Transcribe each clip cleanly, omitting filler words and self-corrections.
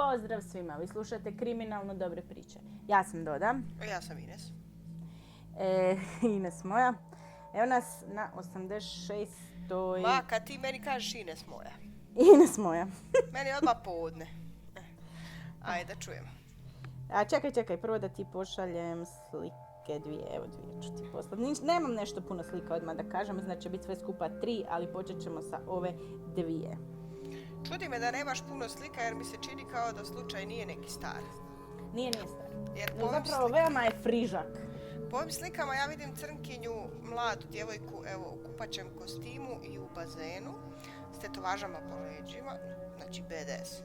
Pozdrav svima, vi slušate Kriminalno dobre priče. Ja sam Doda. Ja sam Ines. Ines moja. Evo nas na 86. Ma, kad ti meni kažeš Ines moja. Ines moja. Meni je odmah podne. Ajde, da čujem. A čekaj, prvo da ti pošaljem slike dvije. Evo dvije ću ti poslati. Nemam nešto puno slika odmah da kažem, znači će biti sve skupa 3, ali počet ćemo sa ove dvije. Čudi me da nemaš puno slika jer mi se čini kao da slučaj nije neki star. Nije star. Jer zapravo veoma je frižak. Po ovim slikama ja vidim crnkinju, mladu djevojku, evo, u kupaćem kostimu i u bazenu, s tetovažama po leđima, znači BDS,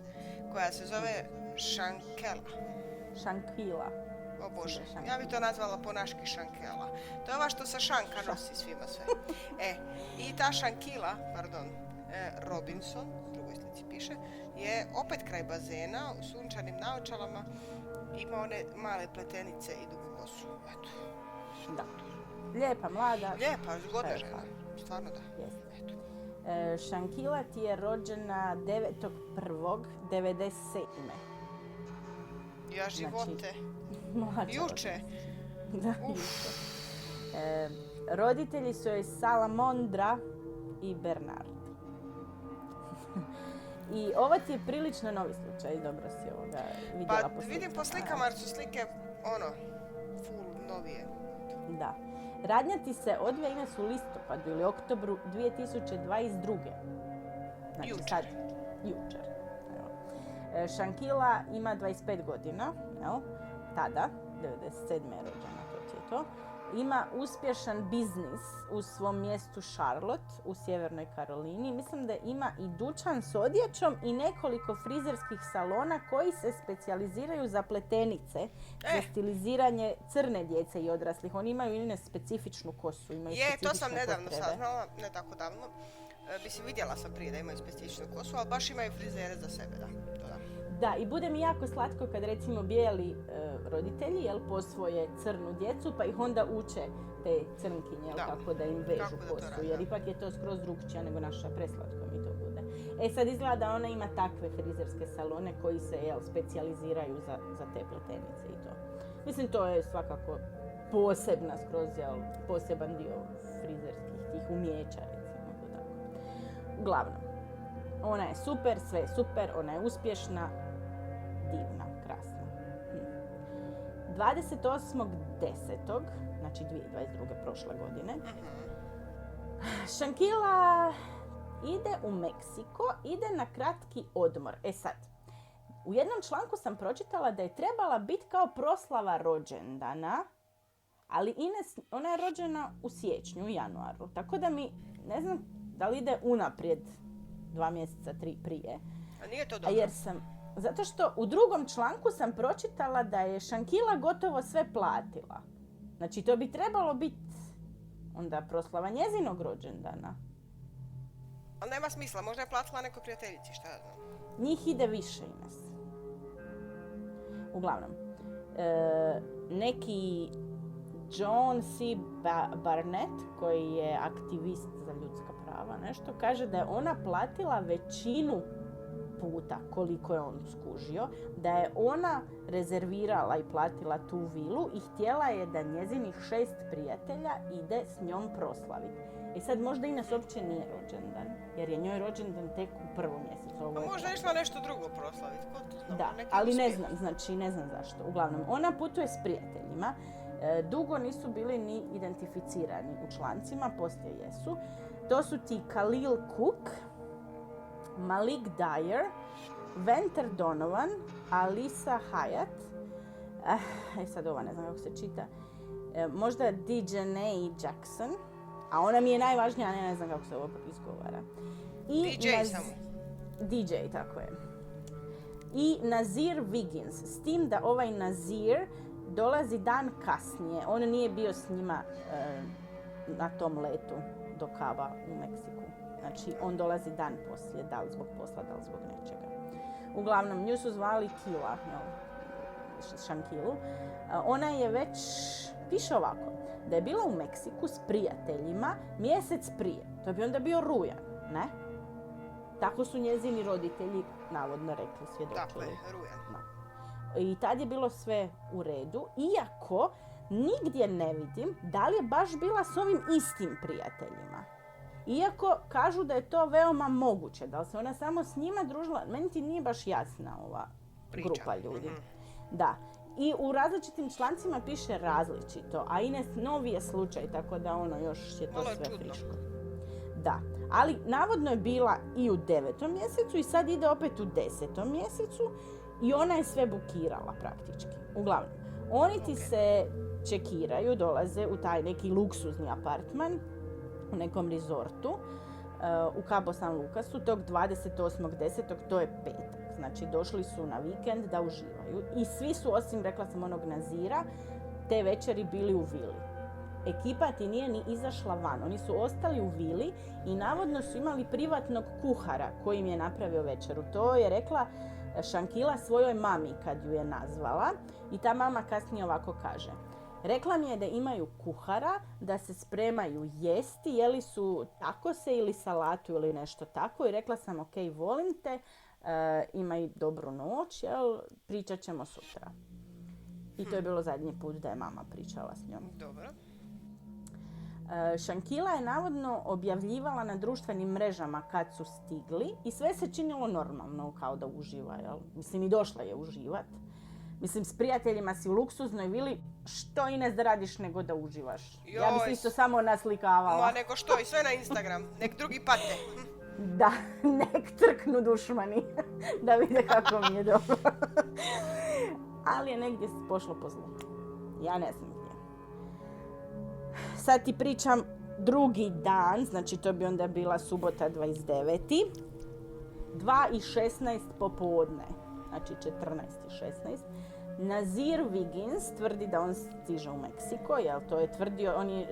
koja se zove Shankila. O Bože, ja bi to nazvala po naški Shankela. To je ova što sa šanka nosi svima sve. I ta Shankila, Robinson, u drugoj slici piše, je opet kraj bazena, u sunčanim naočalama, ima one male pletenice i dugu kosu. Eto. Da. Lijepa, mlada. Lijepa, zgodna žena. Stvarno da. Jeste. Shankila ti je rođena 9.1.1997. Ja živote. Znači, juče. Da, juče. Roditelji su joj Salamondra i Bernard. I ovo ti je prilično novi slučaj, dobro si ovoga vidjela po slikama. Pa vidim po slikama jer su slike, full novije. Da. Radnja ti se odvija Ines u listopadu ili oktobru 2022. Znači jučer. Jučer. Shankila ima 25 godina, jel? Tada, 97. je rođena, to ti je to. Ima uspješan biznis u svom mjestu Charlotte u Sjevernoj Karolini. Mislim da ima i dućan s odjećom i nekoliko frizerskih salona koji se specijaliziraju za pletenice, za stiliziranje crne djece i odraslih. Oni imaju specifičnu kosu. To sam nedavno saznala, ne tako davno. Mislim, vidjela sam prije da imaju specifičnu kosu, ali baš imaju frizere za sebe, da. Da, i bude mi jako slatko kad recimo bijeli roditelji posvoje crnu djecu pa ih onda uče te crnkinje kako da im vežu kosu, jer ipak je to skroz drugčija nego naša, preslatko mi to bude. Sad izgleda da ona ima takve frizerske salone koji se specijaliziraju za te pletenice i to. Mislim, to je svakako posebna skroz, poseban dio frizerskih tih umjeća, recimo to tako. Uglavnom, ona je super, sve je super, ona je uspješna, divna, krasna. 28.10., znači 2022. prošle godine, Shankila ide u Meksiko, ide na kratki odmor. Sad, u jednom članku sam pročitala da je trebala biti kao proslava rođendana, ali Ines, ona je rođena u siječnju, u januaru, tako da mi, ne znam da li ide unaprijed 2 mjeseca, 3 prije. A nije to dobro? Zato što u drugom članku sam pročitala da je Shankila gotovo sve platila. Znači, to bi trebalo biti onda proslava njezinog rođendana. Ali nema smisla, možda je platila nekoj prijateljici, šta ja znam. Njih ide više, Ines. Uglavnom, neki John C. Barnett, koji je aktivist za ljudska prava, nešto, kaže da je ona platila većinu puta koliko je on skužio, da je ona rezervirala i platila tu vilu i htjela je da njezinih 6 prijatelja ide s njom proslaviti. Sad možda Ines uopće nije rođendan, jer je njoj rođendan tek u 1. mjesecu. A možda je išla nešto drugo proslaviti, ko to zna? Da, ali ne znam zašto. Uglavnom, ona putuje s prijateljima. Dugo nisu bili ni identificirani u člancima, poslije jesu. To su ti Khalil Cook, Malik Dyer, Venter Donovan, Alisa Hayat, sad ova ne znam kako se čita, možda Dejanay Jackson, a ona mi je najvažnija, ne znam kako se ovo izgovara. DJ, tako je. I Nazir Wiggins, s tim da ovaj Nazir dolazi dan kasnije. On nije bio s njima na tom letu do Caba u Meksiku. Znači, on dolazi dan poslije, da li zbog posla, da li zbog nečega. Uglavnom, nju su zvali Kila, Shankilu. Ona je već, piše ovako, da je bila u Meksiku s prijateljima mjesec prije. To bi onda bio rujan, ne? Tako su njezini roditelji navodno rekli, svjedočili. Dakle, rujan. I tad je bilo sve u redu, iako nigdje ne vidim da li je baš bila s ovim istim prijateljima. Iako kažu da je to veoma moguće, da li se ona samo s njima družila, meni ti nije baš jasna ova grupa ljudi. Da. I u različitim člancima piše različito, a Ines novi je slučaj, tako da još je to sve friško. Da, ali navodno je bila i u 9. mjesecu i sad ide opet u 10. mjesecu i ona je sve bukirala praktički. Uglavnom, oni ti se čekiraju, dolaze u taj neki luksuzni apartman u nekom rezortu u Cabo San Lucasu tog 28.10. to je petak. Znači došli su na vikend da uživaju i svi su, osim rekla sam onog Nazira, te večeri bili u vili. Ekipa ti nije ni izašla van, oni su ostali u vili i navodno su imali privatnog kuhara koji im je napravio večeru. To je rekla Shankila svojoj mami kad ju je nazvala i ta mama kasnije ovako kaže. Rekla mi je da imaju kuhara, da se spremaju jesti, jeli su takose ili salatu ili nešto tako i rekla sam ok, volim te, imaj dobru noć, jel, pričat ćemo sutra. I to je bilo zadnji put da je mama pričala s njom. Dobro. Shankila je navodno objavljivala na društvenim mrežama kad su stigli i sve se činilo normalno, kao da uživa, jel? Mislim, i došla je uživat. Mislim, s prijateljima si u luksuznoj vili, što Ines da radiš nego da uživaš? Ja bi se isto samo naslikavala. Ma nego što, i sve na Instagram, nek drugi pate. Da, nek trknu dušmani, da vide kako mi je dobro. Ali je negdje pošlo po zlu. Ja ne znam gdje. Sad ti pričam drugi dan, znači to bi onda bila subota 29. 2:16 popodne, znači 14:16. Nazir Wiggins tvrdi da on stiže u Meksiko, jel to je tvrdio, on je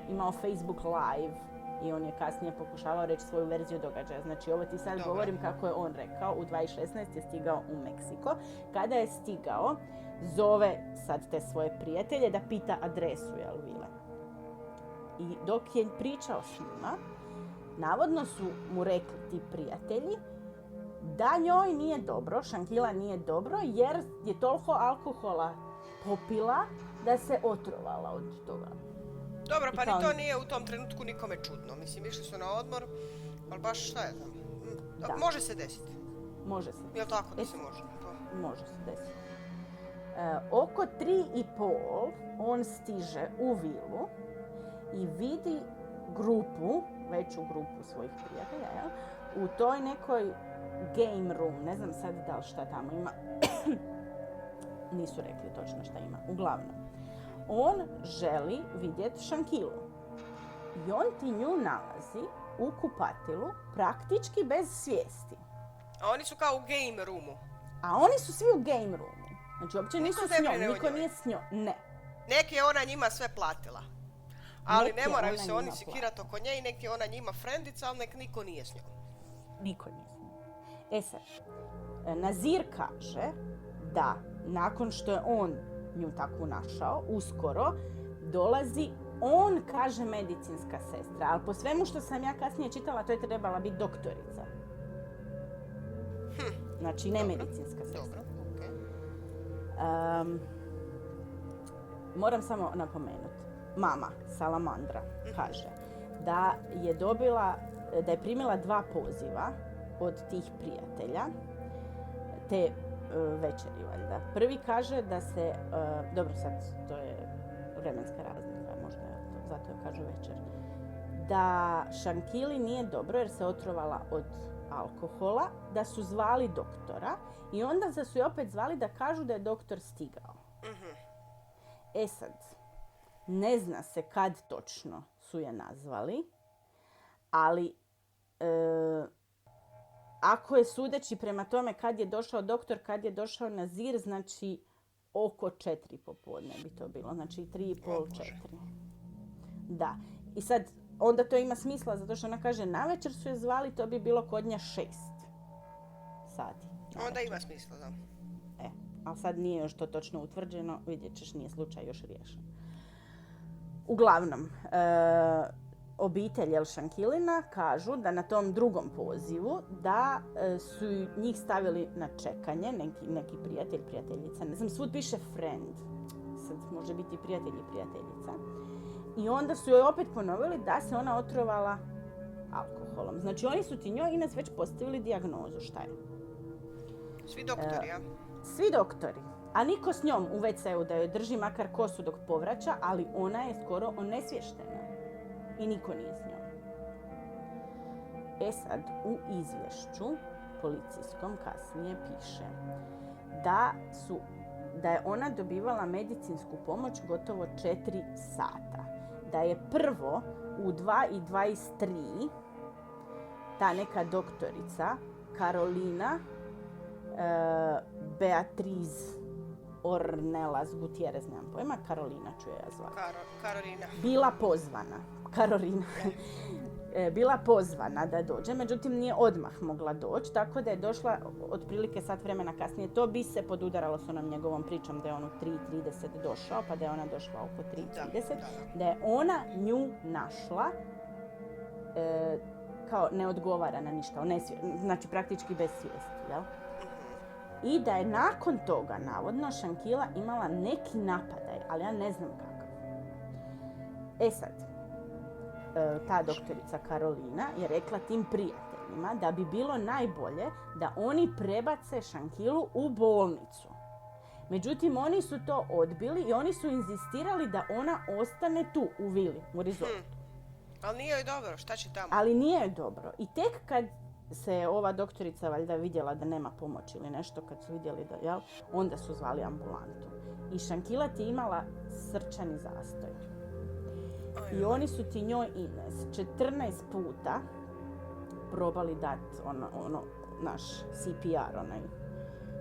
imao Facebook live i on je kasnije pokušavao reći svoju verziju događaja. Znači ovo ti sad govorim kako je on rekao, u 2:16 je stigao u Meksiko. Kada je stigao, zove sad te svoje prijatelje da pita adresu, jel vile. I dok je pričao s njima, navodno su mu rekli ti prijatelji da njoj nije dobro, Shankila nije dobro, jer je toliko alkohola popila da se otrovala od toga. Dobro, pa ni to nije u tom trenutku nikome čudno. Mislim, išli su na odmor, ali baš šta je znam. Može se desiti. Može se desiti. Jel' tako da se može? Može se desiti. Oko 3:30 on stiže u vilu i vidi grupu, veću grupu svojih prijatelja, jel? U toj nekoj game room, ne znam sad da li šta tamo ima, nisu rekli točno šta ima, uglavnom. On želi vidjeti Shankilu i on ti nju nalazi u kupatilu praktički bez svijesti. A oni su kao u game roomu? A oni su svi u game roomu. Znači uopće nisu s njom, niko nije s njom, ne. Neki je ona njima sve platila. Ali ne moraju se oni sikirati oko nje i neki je ona njima frendica, ali nek niko nije s njom. Niko nije s njom. E sad, Nazir kaže da nakon što je on nju tako našao, uskoro dolazi, on kaže medicinska sestra, ali po svemu što sam ja kasnije čitala, to je trebala biti doktorica. Znači, ne medicinska sestra. Dobro, okej. Moram samo napomenuti, mama Salamandra kaže da je primila 2 poziva od tih prijatelja, te večeri valjda. Prvi kaže da se, dobro sad to je vremenska razlika, možda zato je kažu večer, da Shankili nije dobro jer se otrovala od alkohola, da su zvali doktora i onda su je opet zvali da kažu da je doktor stigao. E sad, ne zna se kad točno su je nazvali, ali ako je sudeći prema tome kad je došao doktor, kad je došao Nazir, znači oko 4 popodne bi to bilo, znači 3:30, 4. Da, i sad onda to ima smisla zato što ona kaže navečer su je zvali, to bi bilo kod nje 6 sati. Onda ima smisla, da. Ali sad nije još to točno utvrđeno, vidjet ćeš, nije slučaj još riješen. Uglavnom, obitelj Šankilina kažu da na tom drugom pozivu da su njih stavili na čekanje, neki prijatelj, prijateljica, ne znam, svud piše friend, sad može biti prijatelj i prijateljica. I onda su joj opet ponovili da se ona otrovala alkoholom. Znači oni su ti njoj Ines već postavili dijagnozu, šta je? Svi doktori, ja? Svi doktori. A niko s njom u WC-u da joj drži makar kosu dok povraća, ali ona je skoro onesvještena. I niko nije s njom. E sad, u izvješću policijskom kasnije piše da je ona dobivala medicinsku pomoć gotovo 4 sata. Da je prvo u 2:23 ta neka doktorica Karolina Beatriz Ornelas Gutierrez, nemam pojma, Karolina ću je ja zvati. Karolina. Bila pozvana. Karolina. Bila pozvana da dođe, međutim nije odmah mogla doći, tako da je došla otprilike sat vremena kasnije. To bi se podudaralo s onom njegovom pričom da je on u 3:30 došao, pa da je ona došla oko 3:30. Da je ona nju našla, kao ne odgovara na ništa, znači praktički bez svijesti, jel? I da je nakon toga, navodno, Šankila imala neki napadaj, ali ja ne znam kakav. E sad, ta doktorica Karolina je rekla tim prijateljima da bi bilo najbolje da oni prebace Šankilu u bolnicu. Međutim, oni su to odbili i oni su inzistirali da ona ostane tu u vili, u resortu. Ali nije joj dobro, šta će tamo? Ali nije joj dobro. I tek kad se ova doktorica valjda vidjela da nema pomoći ili nešto, kad su vidjeli da, jel, onda su zvali ambulantu. I Šankila ti imala srčani zastoj. I oni su ti njoj Ines 14 puta probali dati naš CPR,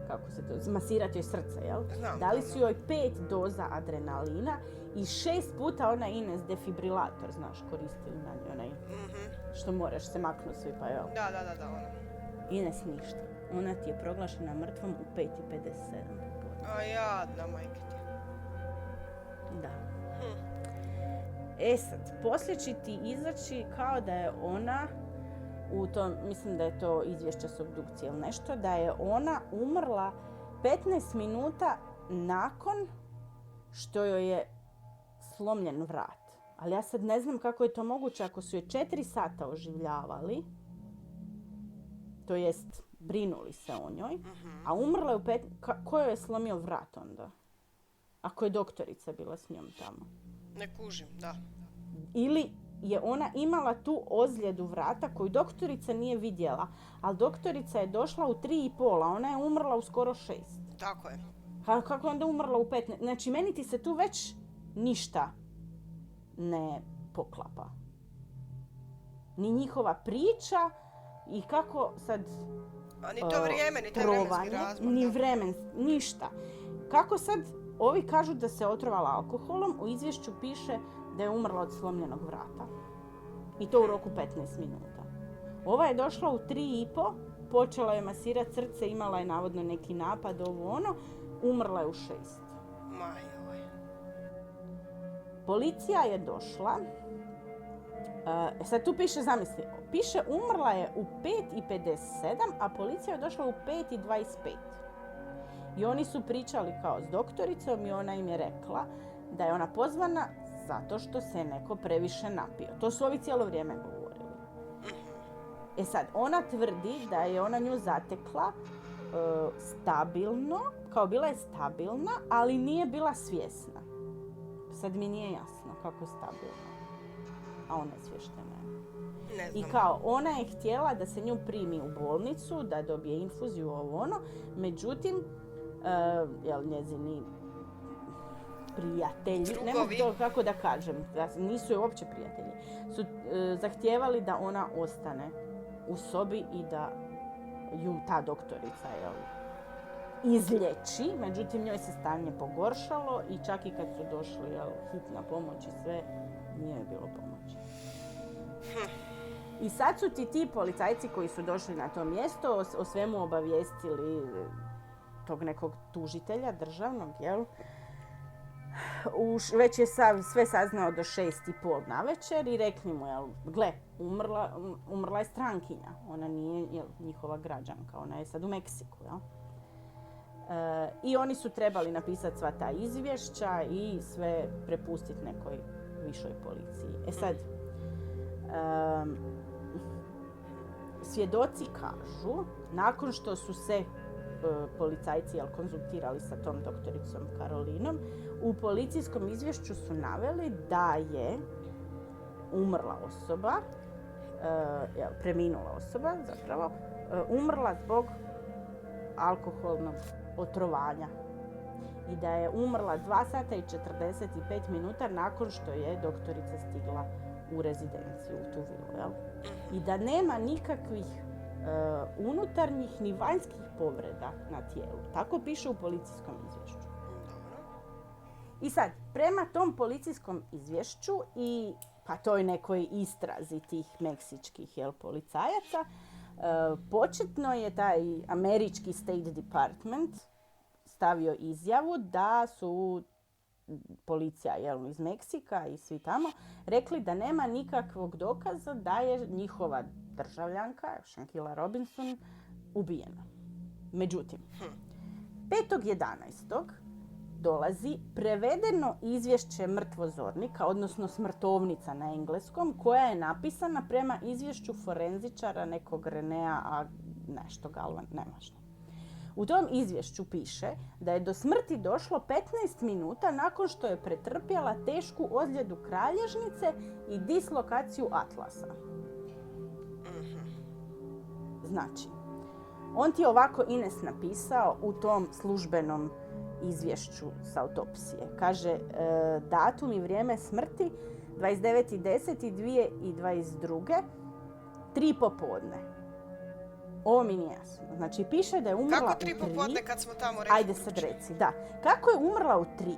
kako se to, masirati joj srce, jel? Dali su joj 5 doza adrenalina i 6 puta ona Ines defibrilator, znaš, koristili na njoj onaj, što moraš se maknuti svi, pa jel? Da, ono. Ines ništa. Ona ti je proglašena mrtvom u 5:57. A jadna, majke ti. Da. E sad, poslije će ti izaći kao da je ona, u tom, mislim da je to izvješće s obdukcije ili nešto, da je ona umrla 15 minuta nakon što joj je slomljen vrat. Ali ja sad ne znam kako je to moguće ako su je 4 sata oživljavali, to jest brinuli se o njoj, a umrla je u 5... Ko joj je slomio vrat onda? Ako je doktorica bila s njom tamo. Ne kužim, da. Ili je ona imala tu ozljedu vrata koju doktorica nije vidjela, ali doktorica je došla u 3:30, a ona je umrla u skoro 6. Tako je. Kako je onda umrla u 15? Znači, meni ti se tu već ništa ne poklapa. Ni njihova priča i kako sad... A ni to vrijeme, ni taj vremenski razmak. Ni ništa. Kako sad ovi kažu da se otrovala alkoholom, u izvješću piše da je umrla od slomljenog vrata. I to u roku 15 minuta. Ova je došla u 3:30, počela je masirati srce, imala je navodno neki napad, umrla je u 6. Majoj. Policija je došla, sad tu piše, zamisli, piše umrla je u 5:57, a policija je došla u 5:25. I oni su pričali kao s doktoricom i ona im je rekla da je ona pozvana zato što se neko previše napio. To su ovi cijelo vrijeme govorili. E sad, ona tvrdi da je ona nju zatekla stabilno, kao bila je stabilna, ali nije bila svjesna. Sad mi nije jasno kako stabilna, a ona je svještena. I kao, ona je htjela da se nju primi u bolnicu, da dobije infuziju, međutim, njezini prijatelji, ne mogu to kako da kažem, nisu je uopće prijatelji, su zahtijevali da ona ostane u sobi i da ju ta doktorica izlječi, međutim njoj se stanje pogoršalo i čak i kad su došli hitna pomoć i sve, nije joj bilo pomoći. I sad su ti policajci koji su došli na to mjesto o svemu obavijestili tog nekog tužitelja državnog, Već je sve saznao do 6:30 navečer i rekli mu, gle, umrla je strankinja. Ona nije njihova građanka, ona je sad u Meksiku. Jel? I oni su trebali napisati sva ta izvješća i sve prepustiti nekoj višoj policiji. Sad, svjedoci kažu, nakon što su se policajci konzultirali sa tom doktoricom Karolinom, u policijskom izvješću su naveli da je umrla osoba, preminula osoba zapravo, umrla zbog alkoholnog otrovanja i da je umrla 2 sata i 45 minuta nakon što je doktorica stigla u rezidenciju, u tu vilu. Jel? I da nema nikakvih unutarnjih ni vanjskih povreda na tijelu. Tako piše u policijskom izvješću. I sad, prema tom policijskom izvješću i pa toj nekoj istrazi tih meksičkih policajaca, početno je taj američki State Department stavio izjavu da su policija iz Meksika i svi tamo rekli da nema nikakvog dokaza da je njihova državljanka, Shankila Robinson, ubijena. Međutim, 5.11. dolazi prevedeno izvješće mrtvozornika, odnosno smrtovnica na engleskom, koja je napisana prema izvješću forenzičara nekog Renea nešto Galvan, nemažno. U tom izvješću piše da je do smrti došlo 15 minuta nakon što je pretrpjela tešku ozljedu kralježnice i dislokaciju atlasa. Znači, on ti je ovako Ines napisao u tom službenom izvješću sa autopsije. Kaže, datum i vrijeme smrti 29.10.2022. 3 popodne. Ovo mi nije jasno. Znači, piše da je umrla kako 3 popodne kad smo tamo rekli? Ajde sad reci, da. Kako je umrla u 3?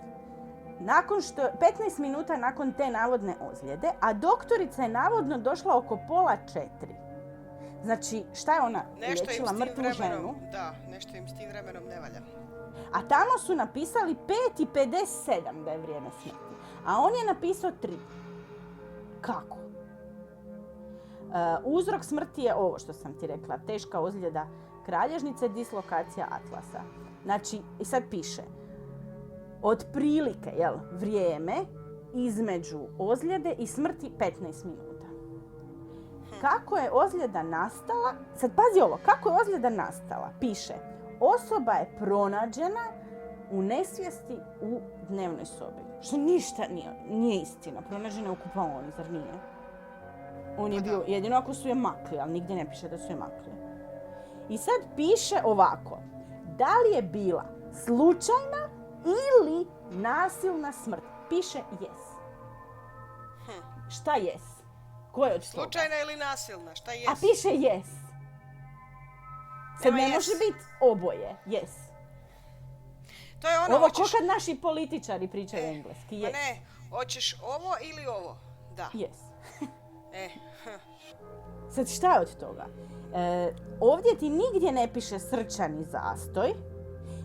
Nakon što, 15 minuta nakon te navodne ozljede, a doktorica je navodno došla oko 3:30. Znači, šta je ona liječila mrtvu ženu? Da, nešto im s tim vremenom ne valja. A tamo su napisali 5:57 da je vrijeme smrti. A on je napisao 3. Kako? Uzrok smrti je ovo što sam ti rekla. Teška ozljeda kralježnice, dislokacija atlasa. Znači, i sad piše, otprilike, vrijeme između ozljede i smrti 15 minuta. Kako je ozljeda nastala? Sad pazi ovo, kako je ozljeda nastala? Piše, osoba je pronađena u nesvijesti u dnevnoj sobi. Što ništa nije istina. Pronađena je u kupaoni, zar nije? On je bio, jedino ako su je makli, ali nigdje ne piše da su je makli. I sad piše ovako, da li je bila slučajna ili nasilna smrt? Piše yes. Šta yes? Ko je od toga? Slučajna ili nasilna, šta yes? A piše yes. Sad ne može biti oboje, yes. To je ono, ovo ko kad naši političari pričaju engleski, yes. Ne, hoćeš ovo ili ovo? Da. Yes. Sad šta je od toga? Ovdje ti nigdje ne piše srčani zastoj,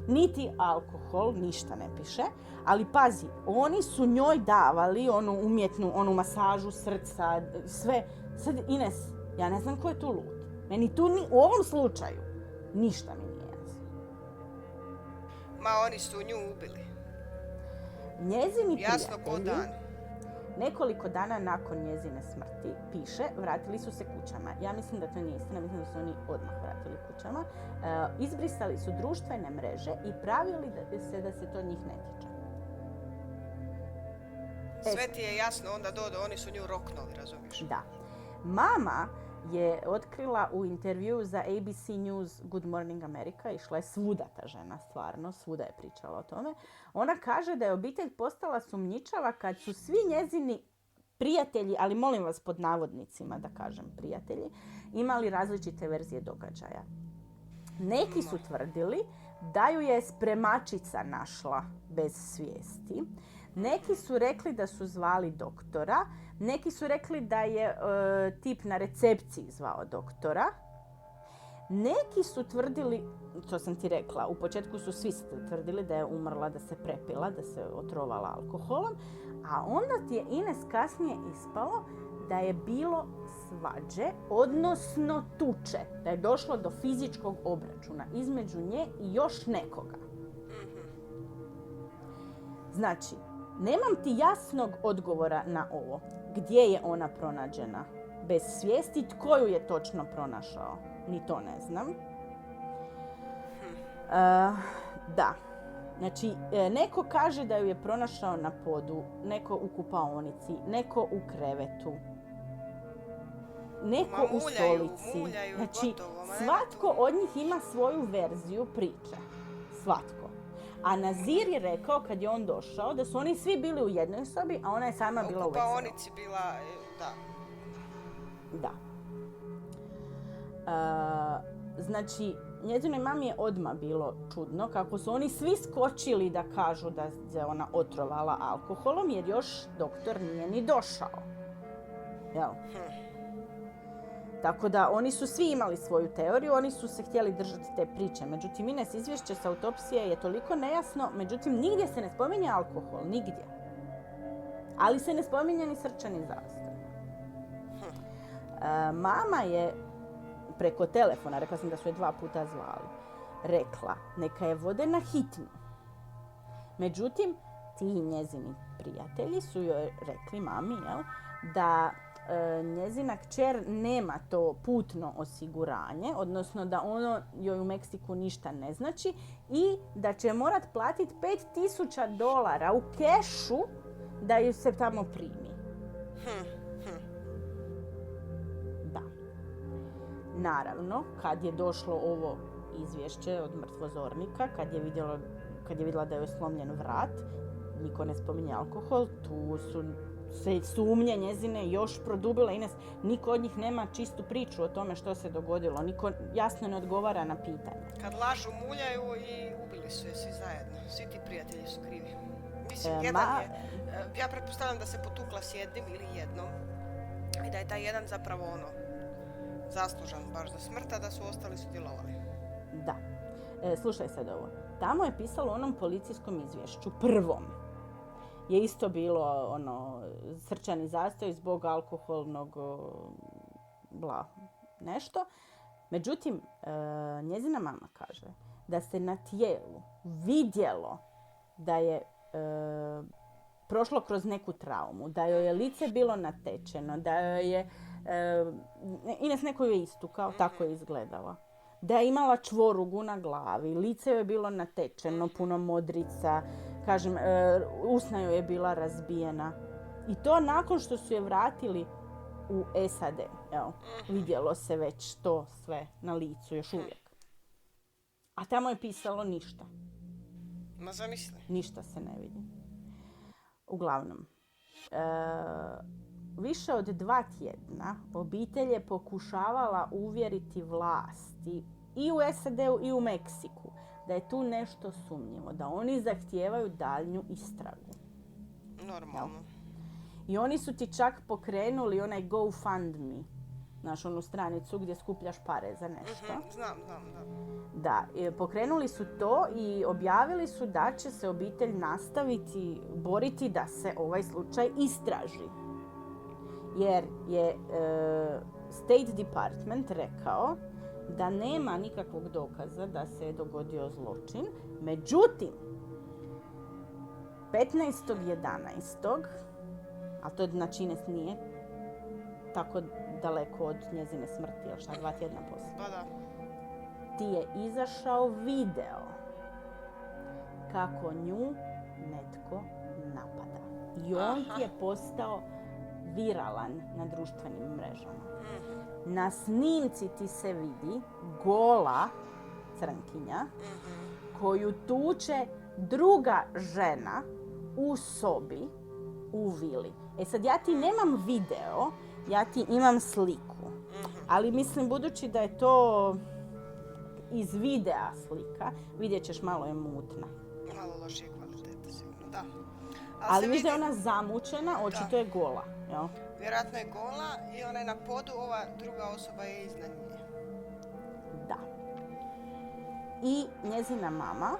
niti alkohol, ništa ne piše, ali pazi, oni su njoj davali onu umjetnu, onu masažu srca, sve. Sad Ines, ja ne znam ko je tu lud. Meni tu u ovom slučaju ništa mi nije jasno. Ma oni su nju ubili. Njezini jasno ko dan. Nekoliko dana nakon njezine smrti, piše, vratili su se kućama. Ja mislim da to nije istina, mislim da su oni odmah vratili kućama. Izbrisali su društvene mreže i pravili da se to njih ne tiče. Sve ti je jasno, onda oni su nju roknuli, razumiješ? Da. Mama je otkrila u intervju za ABC News Good Morning America, išla je svuda ta žena, stvarno, svuda je pričala o tome. Ona kaže da je obitelj postala sumnjičava kad su svi njezini prijatelji, ali molim vas pod navodnicima da kažem prijatelji, imali različite verzije događaja. Neki su tvrdili da ju je spremačica našla bez svijesti. Neki su rekli da su zvali doktora. Neki su rekli da je tip na recepciji zvao doktora. Neki su tvrdili, to sam ti rekla, u početku su svi tvrdili da je umrla, da se prepila, da se otrovala alkoholom, a onda ti je Ines kasnije ispalo da je bilo svađe, odnosno tuče, da je došlo do fizičkog obračuna između nje i još nekoga. Znači, nemam ti jasnog odgovora na ovo. Gdje je ona pronađena? Bez svijesti, tko ju je točno pronašao? Ni to ne znam. Da. Znači, neko kaže da ju je pronašao na podu, neko u kupaonici, neko u krevetu, neko u stolici. Znači, svatko od njih ima svoju verziju priče. Svatko. A Nazir je rekao, kad je on došao, da su oni svi bili u jednoj sobi, a ona je sama bila u WC-u. U kupaonici bila, da. Da. Znači, njezinoj mami je odmah bilo čudno kako su oni svi skočili da kažu da je ona otrovala alkoholom, jer još doktor nije ni došao. Jel? Tako da oni su svi imali svoju teoriju, oni su se htjeli držati te priče. Međutim, Ines izvješće sa autopsije je toliko nejasno, međutim, nigdje se ne spominje alkohol, nigdje. Ali se ne spominje ni srčani zastoj. Mama je preko telefona, rekla sam da su je 2 puta zvali, rekla neka je vode na hitnu. Međutim, ti njezini prijatelji su joj rekli mami, jel, da njezina kćer nema to putno osiguranje, odnosno da ono joj u Meksiku ništa ne znači i da će morat platiti $5,000 u kešu da ju se tamo primi. Da. Naravno, kad je došlo ovo izvješće od mrtvozornika, kad je vidjela da je slomljen vrat, niko ne spominje alkohol, tu su se sumnje njezine još produbile. Ines, niko od njih nema čistu priču o tome što se dogodilo. Niko jasno ne odgovara na pitanje. Kad lažu, muljaju i ubili su je svi zajedno. Svi ti prijatelji su krivi. Mislim, ja pretpostavljam da se potukla s jednim ili jednom. I da je taj jedan zapravo zaslužan baš za smrt, a da su ostali sudjelovali. Da. Slušaj sad ovo. Tamo je pisalo u onom policijskom izvješću, prvom, je isto bilo srčani zastoj zbog alkoholnog nešto. Međutim, njezina mama kaže da se na tijelu vidjelo da je prošlo kroz neku traumu, da joj je lice bilo natečeno, da joj je Ines neko ju je istukao, tako je izgledala. Da je imala čvorugu na glavi, lice joj je bilo natečeno, puno modrica, kažem, usna joj je bila razbijena. I to nakon što su je vratili u SAD. Evo, vidjelo se već to sve na licu još uvijek. A tamo je pisalo ništa. Ma zamisli. Ništa se ne vidi. Uglavnom, više od 2 tjedna obitelj je pokušavala uvjeriti vlasti i u SAD-u i u Meksiku da je tu nešto sumnjivo, da oni zahtijevaju daljnju istragu. Normalno. I oni su ti čak pokrenuli onaj GoFundMe, znaš, onu stranicu gdje skupljaš pare za nešto. Znam, da. Da, pokrenuli su to i objavili su da će se obitelj nastaviti boriti da se ovaj slučaj istraži. Jer je State Department rekao da nema nikakvog dokaza da se je dogodio zločin. Međutim, 15.11., a to znači Ines nije tako daleko od njezine smrti, još 2 tjedna poslije. Pa da. Ti je izašao video kako nju netko napada. I on ti je postao viralan na društvenim mrežama. Na snimci ti se vidi gola crnkinja koju tuče druga žena u sobi u vili. E sad, ja ti nemam video, ja ti imam sliku. Ali mislim, budući da je to iz videa slika, vidjet ćeš, malo je mutna. Malo lošije kvalitete, sigurno, da. Ali vidiš da je ona zamučena, očito je gola. Jel? Vjerojatno je gola i ona je na podu, ova druga osoba je iznad nje. Da. I njezina mama,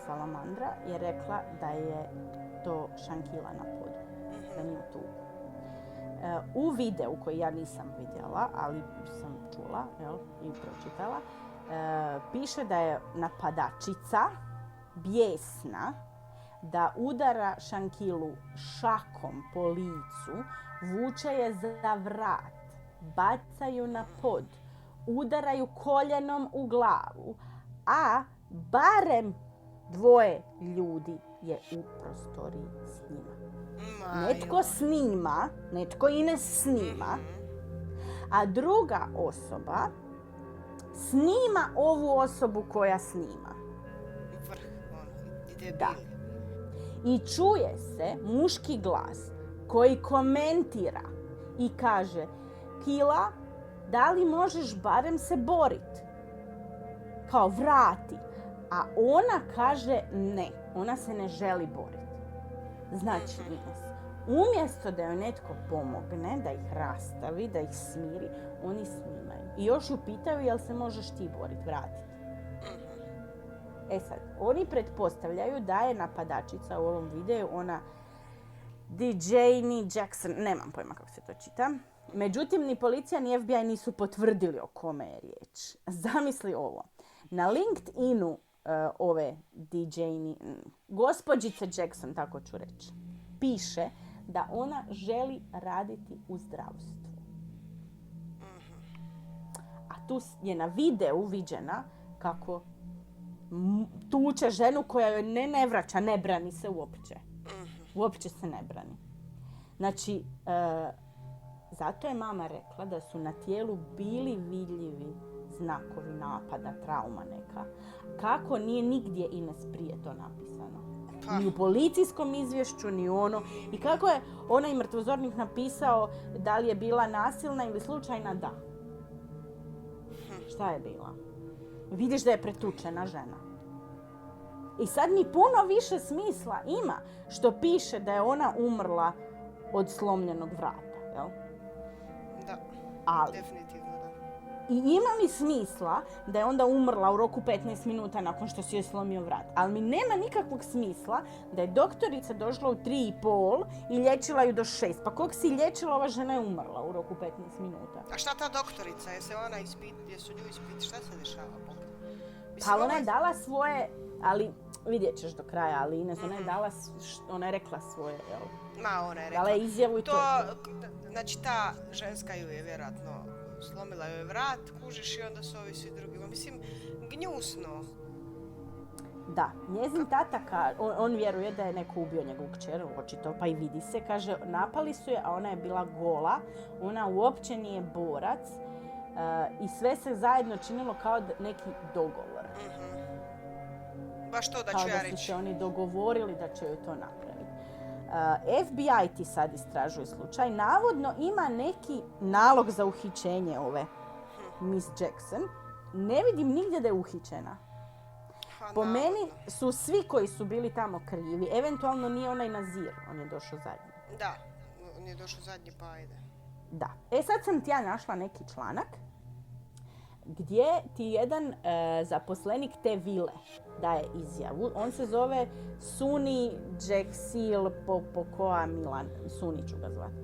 Salamandra, je rekla da je to Shankila na podu, za nju tu. U videu koji ja nisam vidjela, ali sam čula i pročitala, piše da je napadačica bijesna, da udara Shankilu šakom po licu, vuče je za vrat, bacaju na pod, udaraju koljenom u glavu, a barem 2 ljudi je u prostoriji s njima. Netko snima, netko i ne snima, a druga osoba snima ovu osobu koja snima. Da. I čuje se muški glas koji komentira i kaže: Kila, da li možeš barem se boriti? Kao vrati. A ona kaže ne, ona se ne želi boriti. Znači, umjesto da joj netko pomogne, da ih rastavi, da ih smiri, oni snimaju. I još ju pitaju jel se možeš ti boriti, vratiti. E sad, oni pretpostavljaju da je napadačica u ovom videu ona DeJane Jackson, nemam pojma kako se to čita. Međutim, ni policija ni FBI nisu potvrdili o kome je riječ. Zamisli ovo. Na LinkedInu ove DeJane, gospođice Jackson, tako ću reći, piše da ona želi raditi u zdravstvu. A tu je na videu viđena kako tuče ženu koja joj ne vraća, ne brani se uopće. Uopće se ne brani. Znači, zato je mama rekla da su na tijelu bili vidljivi znakovi napada, trauma neka. Kako nije nigdje Ines prije to napisano? Ni u policijskom izvješću, ni ono. I kako je onaj mrtvozornik napisao da li je bila nasilna ili slučajna? Da. Šta je bila? Vidiš da je pretučena žena. I sad mi puno više smisla ima što piše da je ona umrla od slomljenog vrata, jel? Da, ali, definitivno da. I ima mi smisla da je onda umrla u roku 15 minuta nakon što si joj slomio vrat. Ali mi nema nikakvog smisla da je doktorica došla u 3:30 i liječila ju do 6. Pa kog si liječila, ova žena je umrla u roku 15 minuta. A šta ta doktorica? Je se ona jesu nju ispiti? Šta se dešava? Pa ona je dala svoje, ali vidjet ćeš do kraja, ali Ines, ona je dala, ona je rekla svoje, jel? Ma, ona je rekla. Dala je izjavu i to. Znači, ta ženska ju je vjerojatno slomila joj vrat, kužiš, i onda su ovi svi drugi. Mislim, gnjusno. Da, njezin tata, on vjeruje da je neko ubio njegovu kćer, očito, pa i vidi se, kaže, napali su je, a ona je bila gola, ona uopće nije borac i sve se zajedno činilo kao neki dogovor. Baš to da kao ću ja reći. Kao da su se oni dogovorili da će joj to napraviti. FBI ti sad istražuje slučaj. Navodno ima neki nalog za uhićenje ove Miss Jackson. Ne vidim nigdje da je uhićena. Po meni su svi koji su bili tamo krivi. Eventualno nije onaj Nazir, on je došao zadnji. Da, on je došao zadnji, pa ajde. Da. Sad sam ti ja našla neki članak gdje ti jedan zaposlenik te vile daje izjavu. On se zove Suni Jeksil Popokoa Milan. Suni ću ga zvati.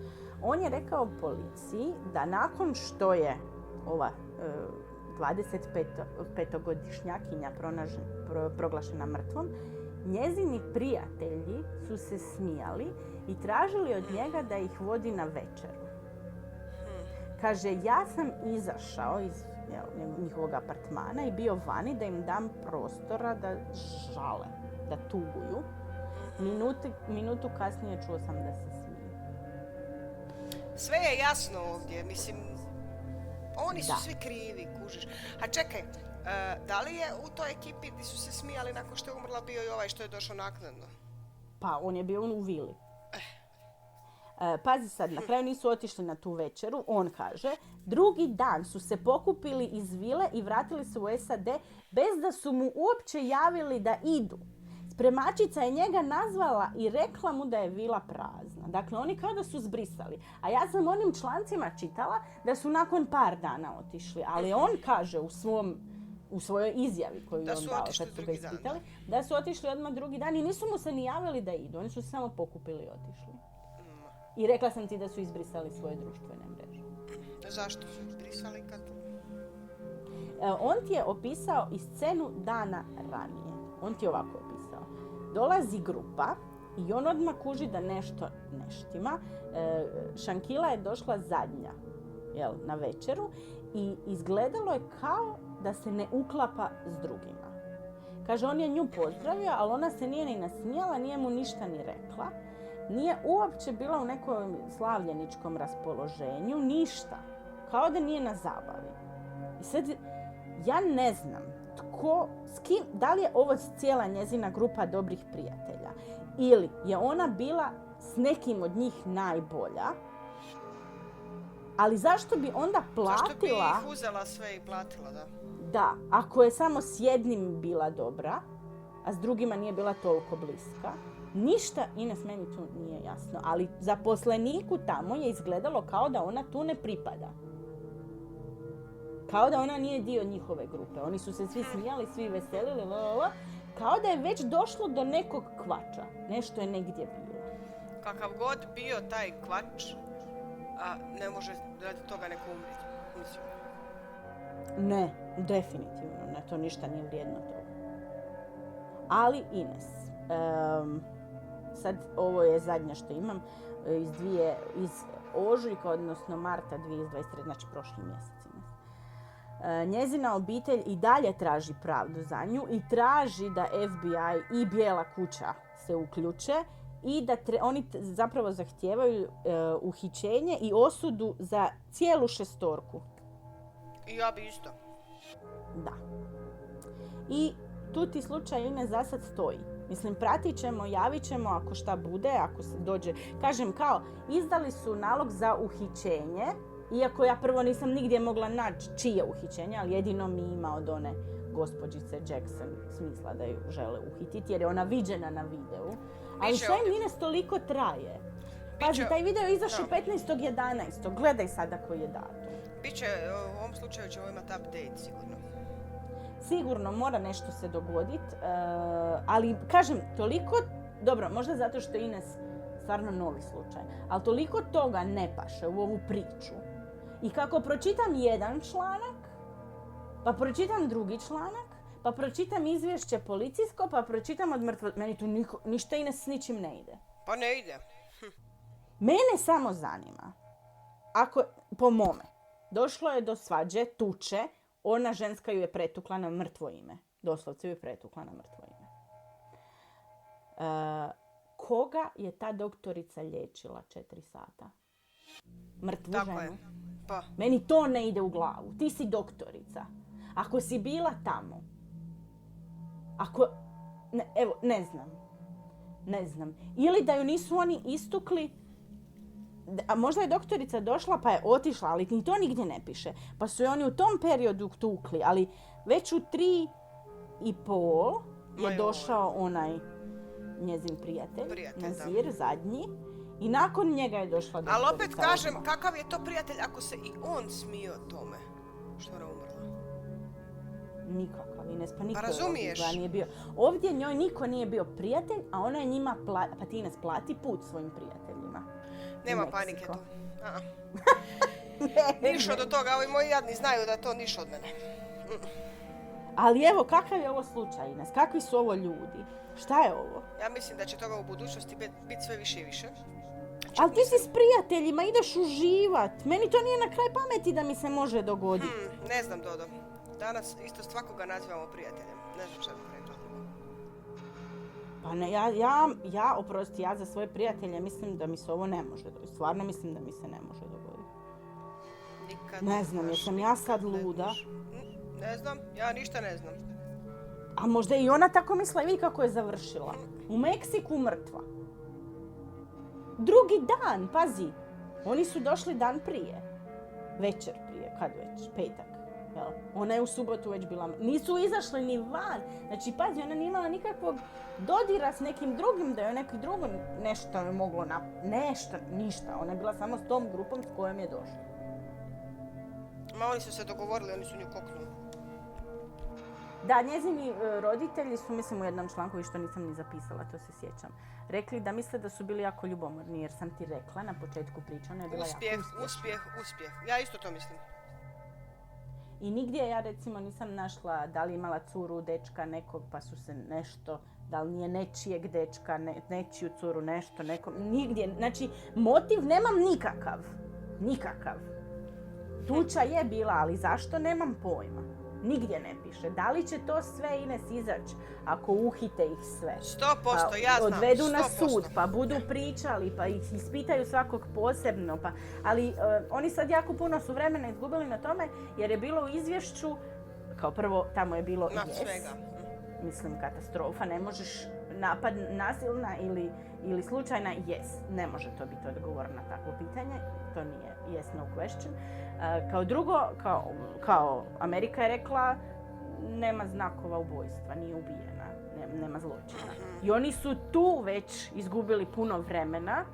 On je rekao policiji da nakon što je ova 25-godišnjakinja proglašena mrtvom, njezini prijatelji su se smijali i tražili od njega da ih vodi na večeru. Kaže, ja sam izašao iz njihovog apartmana i bio vani da im dam prostora da žale, da tuguju. Minutu kasnije čuo sam da se smiju. Sve je jasno ovdje, mislim, oni su svi krivi, kužiš. A čekaj, da li je u toj ekipi gdje su se smijali nakon što je umrla bio i ovaj što je došao naknadno? Pa, on je bio u vili. Pazi sad, na kraju nisu otišli na tu večeru. On kaže, drugi dan su se pokupili iz vile i vratili se u SAD bez da su mu uopće javili da idu. Spremačica je njega nazvala i rekla mu da je vila prazna. Dakle, oni kao da su zbrisali. A ja sam onim člancima čitala da su nakon par dana otišli. Ali on kaže u svom u svojoj izjavi koju je on dao kad su ga ispitali, da su otišli odmah drugi dan i nisu mu se ni javili da idu, oni su se samo pokupili i otišli. I rekla sam ti da su izbrisali svoje društvene mreže. Zašto su izbrisali kad? On ti je opisao i scenu dana ranije. On ti je ovako opisao. Dolazi grupa i on odmah kuži da nešto ne štima. Shankila je došla zadnja na večeru i izgledalo je kao da se ne uklapa s drugima. Kaže, on je nju pozdravio, ali ona se nije ni nasmijala, nije mu ništa ni rekla. Nije uopće bila u nekom slavljeničkom raspoloženju, ništa. Kao da nije na zabavi. I sad, ja ne znam s kim, da li je ovo cijela njezina grupa dobrih prijatelja ili je ona bila s nekim od njih najbolja, ali zašto bi onda platila... Zašto bi ih uzela sve i platila, da? Da, ako je samo s jednim bila dobra, a s drugima nije bila toliko bliska, ništa Ines meni tu nije jasno. Ali zaposleniku tamo je izgledalo kao da ona tu ne pripada. Kao da ona nije dio njihove grupe. Oni su se svi smijali, svi veselili, kao da je već došlo do nekog kvača. Nešto je negdje bilo. Kakav god bio taj kvač, ne može radi toga neko umriti. Mislim. Ne, definitivno. Ne, to ništa nije vrijedno toga. Ali Ines, sad ovo je zadnja što imam, iz ožujka, odnosno marta 2023, znači prošli mjesec. Njezina obitelj i dalje traži pravdu za nju i traži da FBI i Bijela kuća se uključe i da oni zapravo zahtijevaju uhićenje i osudu za cijelu 6. I ja bi isto. Da. I tu ti slučaj Ines za sad stoji. Mislim, pratit ćemo, javit ćemo ako šta bude, ako se dođe. Kažem, kao, izdali su nalog za uhićenje, iako ja prvo nisam nigdje mogla naći čije uhićenje, ali jedino mi ima od one gospođice Jackson smisla da ju žele uhititi, jer je ona viđena na videu. Ali šta im Ines toliko traje? Pazi, taj video je izašao 15.11. Gledaj sada koji je datum. Biće, u ovom slučaju ćemo imati update sigurno. Sigurno mora nešto se dogoditi, ali kažem, toliko, dobro, možda zato što je Ines stvarno novi slučaj, ali toliko toga ne paše u ovu priču. I kako pročitam jedan članak, pa pročitam drugi članak, pa pročitam izvješće policijsko, pa pročitam od meni tu ništa Ines s ničim ne ide. Pa ne ide. Mene samo zanima, ako, po mome, došlo je do svađe, tuče, ona ženska ju je pretukla na mrtvo ime. Doslovce ju je pretukla na mrtvo ime. Koga je ta doktorica liječila 4 sata? Mrtvu tako ženu? Je. Pa. Meni to ne ide u glavu. Ti si doktorica. Ako si bila tamo, ne znam. Ili da ju nisu oni istukli, a možda je doktorica došla pa je otišla, ali ni to nigdje ne piše. Pa su je oni u tom periodu tukli, ali već u 3:30 je došao onaj njezin prijatelj Nazir, zadnji. I nakon njega je došla doktorica. Ali opet kažem, kakav je to prijatelj ako se i on smije o tome što je umrla? Nikakav, Ines, pa niko razumiješ? Nije bio. Ovdje njoj niko nije bio prijatelj, a ona je njima pa ti Ines plati put svojim prijateljima. Nema panike tu. Ništa do toga, ovi moji jadni znaju da to ništa od mene. Ali evo, kakav je ovo slučaj, Ines? Kakvi su ovo ljudi? Šta je ovo? Ja mislim da će toga u budućnosti biti sve više i više. Ali ti si s prijateljima, ideš uživat. Meni to nije na kraj pameti da mi se može dogoditi. Ne znam, Dodo. Danas isto svakoga nazivamo prijateljem. Ne znam šta bih rekla. Pa ne, ja za svoje prijatelje mislim da mi se ovo ne može dogoditi. Stvarno mislim da mi se ne može dogoditi. Ne znam, jesam ja sad luda? Ne znam, ja ništa ne znam. A možda i ona tako misla i vidi kako je završila. U Meksiku mrtva. Drugi dan, pazi. Oni su došli dan prije. Večer prije, kad već? Petak. Jel? Ona je u subotu već bila... Nisu izašli ni van. Znači, pazi, ona nije imala nikakvog dodira s nekim drugim, da je neki drugo nešto je moglo ništa. Ona je bila samo s tom grupom s kojom je došla. Ma oni su se dogovorili, oni su nju koknuli. Da, njezini roditelji su, mislim u jednom članku, što nisam ni zapisala, to se sjećam, rekli da misle da su bili jako ljubomorni, jer sam ti rekla na početku priče, ona je bila jako uspjeh. Ja isto to mislim. I nigdje ja recimo nisam našla da li imala curu, dečka, nekog, pa su se nešto, da li nije nečijeg dečka, nečiju curu, nešto, nekom, nigdje. Znači, motiv nemam nikakav. Tuča je bila, ali zašto nemam pojma. Nigdje ne piše. Da li će to sve Ines izaći ako uhite ih sve? 100%, ja znam. Odvedu na sud, pa budu pričali, pa ih ispitaju svakog posebno. Ali oni sad jako puno su vremena izgubili na tome, jer je bilo u izvješću, kao prvo tamo je bilo mislim katastrofa, ne možeš napad nasilna ili slučajna, ne može to biti odgovor na takvo pitanje, to nije yes no question. Kao drugo, kao Amerika je rekla, nema znakova ubojstva, nije ubijena, nema zločina. I oni su tu već izgubili puno vremena,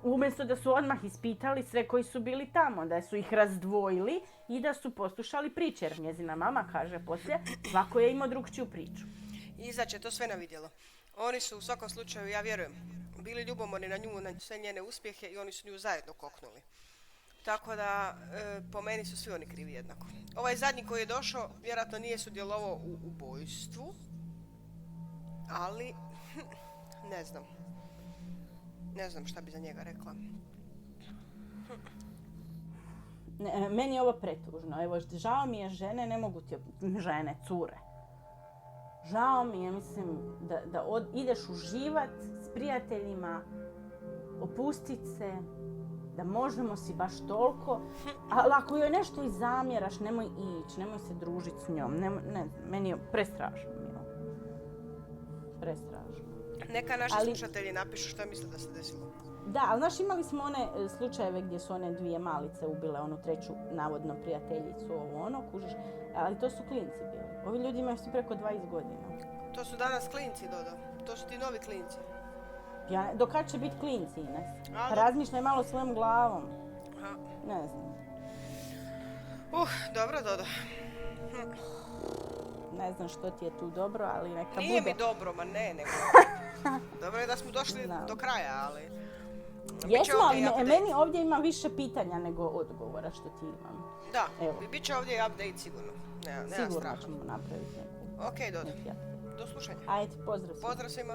umjesto da su odmah ispitali sve koji su bili tamo, da su ih razdvojili i da su poslušali priče, jer njezina mama kaže poslije, svako je imao drugčiju priču. Izaće to sve na vidjelo. Oni su u svakom slučaju, ja vjerujem, bili ljubomorni na nju, na sve njene uspjehe i oni su nju zajedno koknuli. Tako da, po meni su svi oni krivi jednako. Ovaj zadnji koji je došao, vjerojatno nije sudjelovao u ubojstvu, ali ne znam šta bi za njega rekla. Meni je ovo pretužno. Evo, žao mi je žene, ne mogu ti žene, cure. Žao mi je, mislim, da ideš uživat s prijateljima, opustit se, da možemo si baš toliko, ali ako joj nešto i zamjeraš, nemoj ići, nemoj se družiti s njom. Meni je prestrašno. Prestrašno. Neka naši slušatelji napišu što misle da se desilo. Da, ali znaš, imali smo one slučajeve gdje su one dvije malice ubile onu treću navodno prijateljicu, kužiš, ali to su klinci bili. Ovi ljudi imaju svi preko 20 godina. To su danas klinci, Dodo. To su ti novi klinci. Do kad će biti klinci, Ines? Razmišljaj malo svojom glavom. Ne znam. Dobro, Dodo. Ne znam što ti je tu dobro, ali neka bude. Nije mi dobro, nego... Dobro je da smo došli do kraja, ali... Jesmo, ali meni ovdje ima više pitanja nego odgovora što ti imam. Da, bit će ovdje i update sigurno. Sigurno ćemo napraviti neku. Ok, Dodo. Do slušanja. Ajde, pozdrav svima. Pozdrav svima.